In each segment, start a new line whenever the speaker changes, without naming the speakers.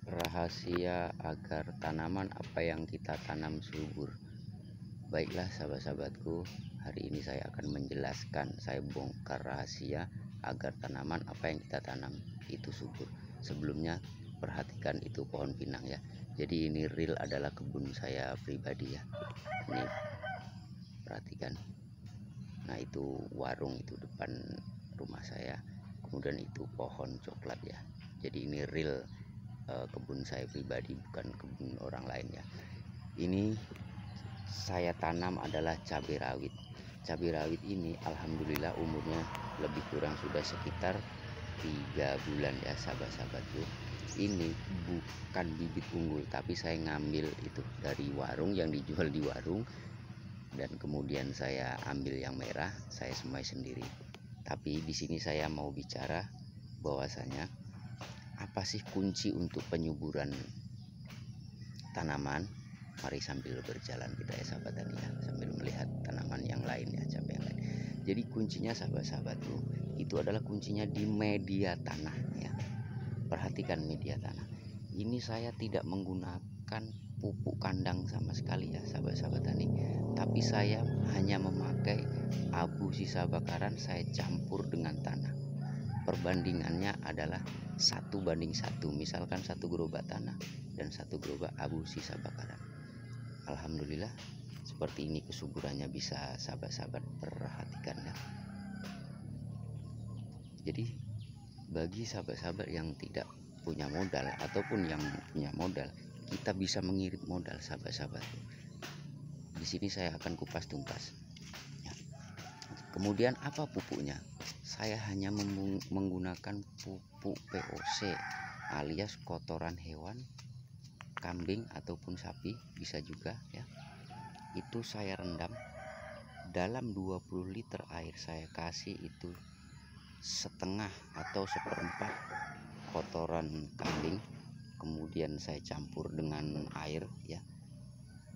Rahasia agar tanaman apa yang kita tanam subur. Baiklah sahabat-sahabatku, hari ini saya akan menjelaskan, saya bongkar rahasia agar tanaman apa yang kita tanam itu subur. Sebelumnya perhatikan itu pohon pinang ya. Jadi ini real adalah kebun saya pribadi ya. Ini perhatikan. Nah itu warung itu depan rumah saya. Kemudian itu pohon coklat ya. Jadi ini real kebun saya pribadi, bukan kebun orang lain ya. Ini saya tanam adalah cabai rawit. Cabai rawit ini alhamdulillah umurnya lebih kurang sudah sekitar 3 bulan ya sahabat-sahabatku. Ini bukan bibit unggul, tapi saya ngambil itu dari warung, yang dijual di warung, dan kemudian saya ambil yang merah, saya semai sendiri. Tapi di sini saya mau bicara bahwasanya apa sih kunci untuk penyuburan tanaman. Mari sambil berjalan kita ya sahabat tani ya, sambil melihat tanaman yang lain ya, cabai yang lain. Jadi kuncinya sahabat-sahabatku, itu adalah kuncinya di media tanah ya. Perhatikan media tanah. Ini saya tidak menggunakan pupuk kandang sama sekali ya sahabat-sahabat tani, tapi saya hanya memakai abu sisa bakaran, saya campur dengan tanah. Perbandingannya adalah 1:1, misalkan 1 gerobak tanah dan 1 gerobak abu sisa bakaran. Alhamdulillah seperti ini kesuburannya, bisa sahabat-sahabat perhatikan ya. Jadi bagi sahabat-sahabat yang tidak punya modal ataupun yang punya modal, kita bisa mengirit modal sahabat-sahabat. Di sini saya akan kupas tuntas ya. Kemudian apa pupuknya? Saya hanya menggunakan pupuk POC alias kotoran hewan, kambing ataupun sapi bisa juga ya. Itu saya rendam dalam 20 liter air, saya kasih itu setengah atau seperempat kotoran kambing, kemudian saya campur dengan air ya.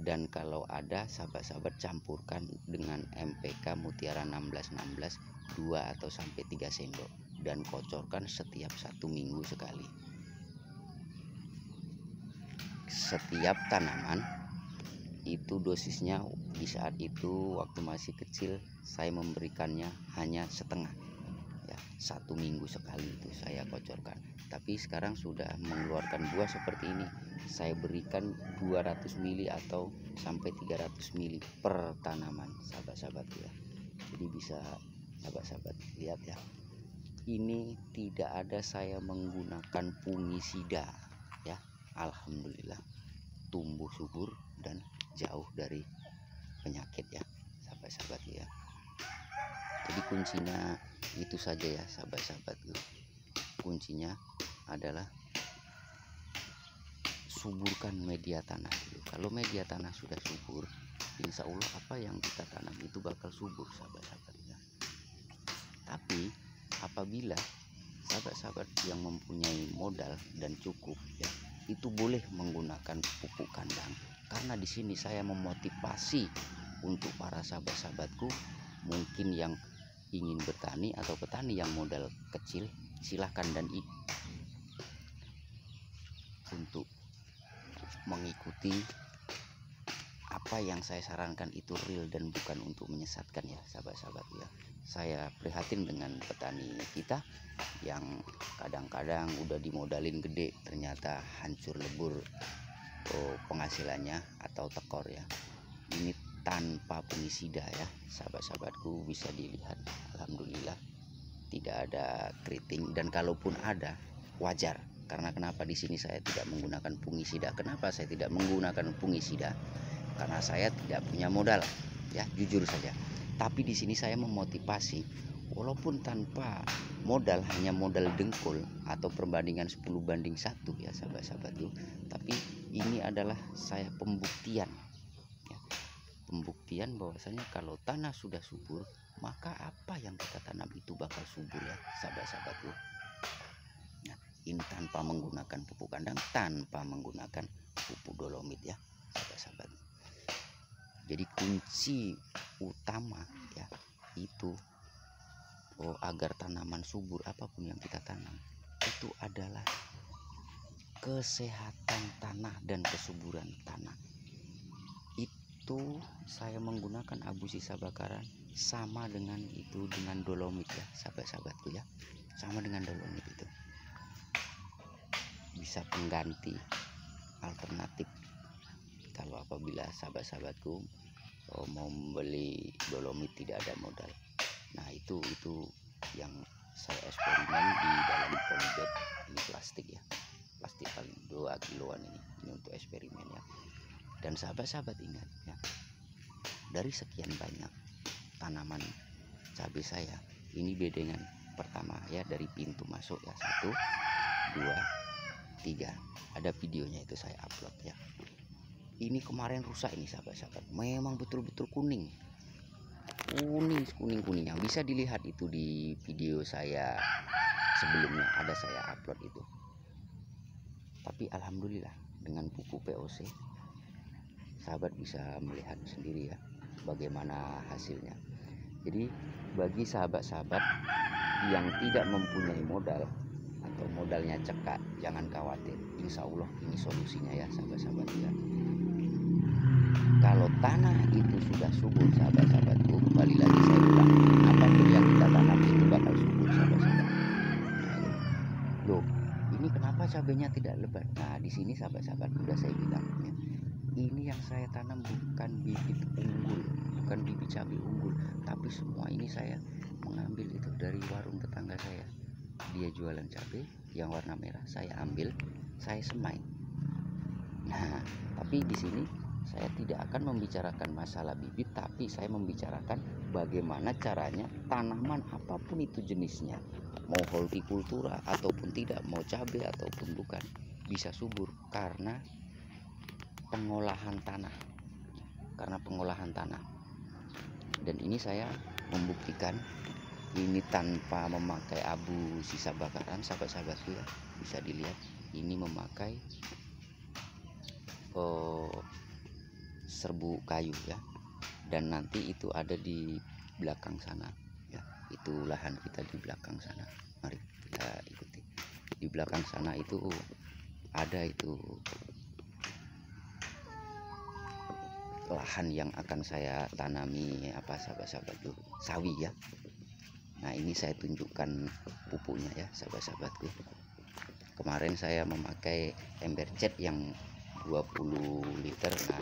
Dan kalau ada sahabat-sahabat campurkan dengan MPK Mutiara 1616 2 atau sampai 3 sendok, dan kocorkan setiap 1 minggu sekali. Setiap tanaman itu dosisnya di saat itu waktu masih kecil saya memberikannya hanya setengah ya, 1 minggu sekali itu saya kocorkan. Tapi sekarang sudah mengeluarkan buah seperti ini, saya berikan 200 mili atau sampai 300 mili per tanaman sahabat-sahabat ya. Jadi bisa sahabat-sahabat lihat ya, ini tidak ada saya menggunakan fungisida ya. Alhamdulillah tumbuh subur dan jauh dari penyakit ya sahabat-sahabat ya. Jadi kuncinya itu saja ya sahabat-sahabat. Kuncinya adalah suburkan media tanah dulu. Kalau media tanah sudah subur, insya Allah apa yang kita tanam itu bakal subur sahabat-sahabat ya. Tapi apabila sahabat-sahabat yang mempunyai modal dan cukup ya, itu boleh menggunakan pupuk kandang. Karena di sini saya memotivasi untuk para sahabat-sahabatku mungkin yang ingin bertani atau petani yang modal kecil, silahkan dan untuk mengikuti apa yang saya sarankan itu real dan bukan untuk menyesatkan ya sahabat-sahabat ya. Saya prihatin dengan petani kita yang kadang-kadang udah dimodalin gede ternyata hancur lebur penghasilannya atau tekor ya. Ini tanpa fungisida ya sahabat-sahabatku, bisa dilihat alhamdulillah tidak ada keriting, dan kalaupun ada wajar. Karena kenapa di sini saya tidak menggunakan fungisida? Kenapa saya tidak menggunakan fungisida? Karena saya tidak punya modal ya, jujur saja. Tapi di sini saya memotivasi, walaupun tanpa modal, hanya modal dengkul atau perbandingan 10:1 ya sahabat-sahabatku. Tapi ini adalah saya pembuktian ya. Pembuktian bahwasanya kalau tanah sudah subur, maka apa yang kita tanam itu bakal subur ya sahabat-sahabatku. Nah, ini tanpa menggunakan pupuk kandang, tanpa menggunakan pupuk dolomit ya sahabat-sahabat. Jadi kunci utama ya itu agar tanaman subur apapun yang kita tanam itu adalah kesehatan tanah dan kesuburan tanah. Itu saya menggunakan abu sisa bakaran sama dengan itu, dengan dolomit ya sahabat-sahabatku ya, sama dengan dolomit itu. Bisa pengganti alternatif kalau apabila sahabat-sahabatku mau membeli dolomit tidak ada modal. Nah itu yang saya eksperimen di dalam polybag ini, plastik ya, plastik paling 2 kiloan ini untuk eksperimen ya. Dan sahabat-sahabat ingat ya, dari sekian banyak tanaman cabai saya, ini bedengan pertama ya, dari pintu masuk ya, 1, 2, 3, ada videonya itu saya upload ya. Ini kemarin rusak ini sahabat-sahabat, memang betul-betul kuning yang bisa dilihat itu di video saya sebelumnya, ada saya upload itu. Tapi alhamdulillah dengan pupuk POC sahabat bisa melihat sendiri ya bagaimana hasilnya. Jadi bagi sahabat-sahabat yang tidak mempunyai modal atau modalnya cekak, jangan khawatir, insya Allah ini solusinya ya sahabat-sahabat ya. Kalau tanah itu sudah subur sahabat-sahabatku, kembali lagi saya ulang, apapun yang kita tanam itu bakal subur sahabat-sahabat. Loh, ini kenapa cabenya tidak lebat? Nah di sini sahabat-sahabat udah saya bilang ya, ini yang saya tanam bukan bibit unggul, bukan bibit cabai unggul, tapi semua ini saya mengambil itu dari warung tetangga saya. Dia jualan cabai yang warna merah, saya ambil, saya semai. Nah, tapi di sini saya tidak akan membicarakan masalah bibit, tapi saya membicarakan bagaimana caranya tanaman apapun itu jenisnya, mau hortikultura ataupun tidak, mau cabai ataupun bukan, bisa subur karena pengolahan tanah. Dan ini saya membuktikan ini tanpa memakai abu sisa bakaran sahabat-sahabatku ya, bisa dilihat ini memakai serbuk kayu ya. Dan nanti itu ada di belakang sana ya, itu lahan kita di belakang sana, mari kita ikuti. Di belakang sana itu ada itu lahan yang akan saya tanami apa sahabat-sahabatku, sawi ya. Nah ini saya tunjukkan pupuknya ya sahabat-sahabatku. Kemarin saya memakai ember cat yang 20 liter. Nah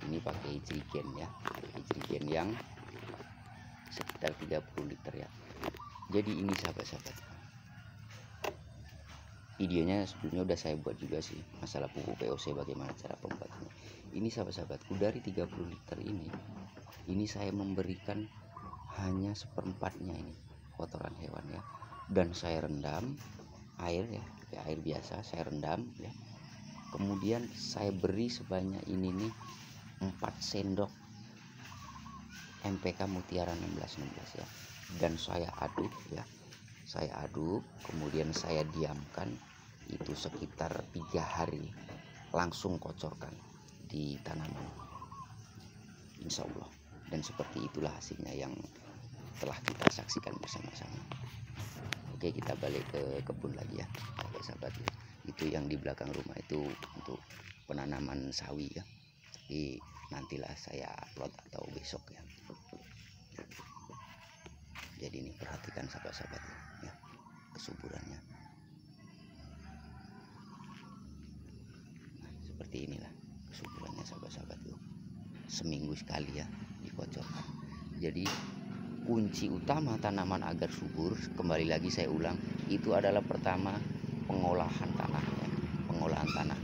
ini pakai hijrigen ya, hijrigen yang sekitar 30 liter ya. Jadi ini sahabat-sahabat, videonya sebelumnya udah saya buat juga sih, masalah pupuk POC bagaimana cara pembuatannya. Ini sahabat-sahabatku, dari 30 liter ini saya memberikan hanya seperempatnya ini kotoran hewan ya. Dan saya rendam air ya, air biasa saya rendam ya. Kemudian saya beri sebanyak ini nih 4 sendok MPK Mutiara 1616 ya. Dan saya aduk ya, saya aduk, kemudian saya diamkan itu sekitar 3 hari, langsung kocorkan di tanaman, insya Allah. Dan seperti itulah hasilnya yang telah kita saksikan bersama-sama. Oke, kita balik ke kebun lagi ya sahabat-sahabat ya. Itu yang di belakang rumah itu untuk penanaman sawi ya, tapi nantilah saya upload atau besok ya. Jadi ini perhatikan sahabat-sahabat ya, kesuburannya. Nah, seperti inilah kesuburannya sahabat-sahabat tuh. Seminggu sekali ya dikocorkan. Jadi kunci utama tanaman agar subur, kembali lagi saya ulang, itu adalah pertama pengolahan tanah ya, pengolahan tanah.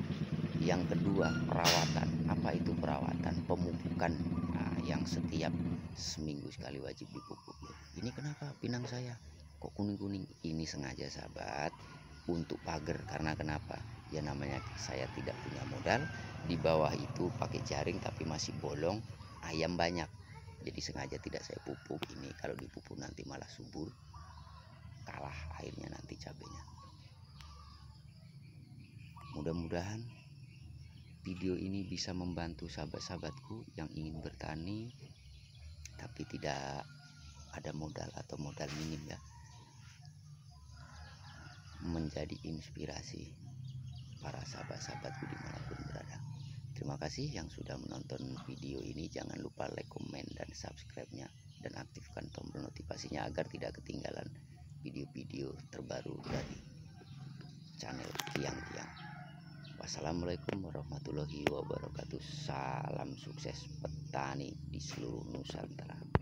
Yang kedua perawatan. Apa itu perawatan? Pemupukan. Nah, yang setiap seminggu sekali wajib dipupuk. Ini kenapa pinang saya kok kuning-kuning? Ini sengaja sahabat untuk pagar. Karena kenapa? Ya namanya saya tidak punya modal. Di bawah itu pakai jaring tapi masih bolong, ayam banyak. Jadi sengaja tidak saya pupuk ini. Kalau dipupuk nanti malah subur, kalah akhirnya nanti cabenya. Mudah-mudahan video ini bisa membantu sahabat-sahabatku yang ingin bertani tapi tidak ada modal atau modal minim ya, menjadi inspirasi para sahabat-sahabatku dimanapun berada. Terima kasih yang sudah menonton video ini. Jangan lupa like, komen, dan subscribe-nya, dan aktifkan tombol notifikasinya agar tidak ketinggalan video-video terbaru dari channel Tiang-Tiang. Wassalamualaikum warahmatullahi wabarakatuh. Salam sukses petani di seluruh Nusantara.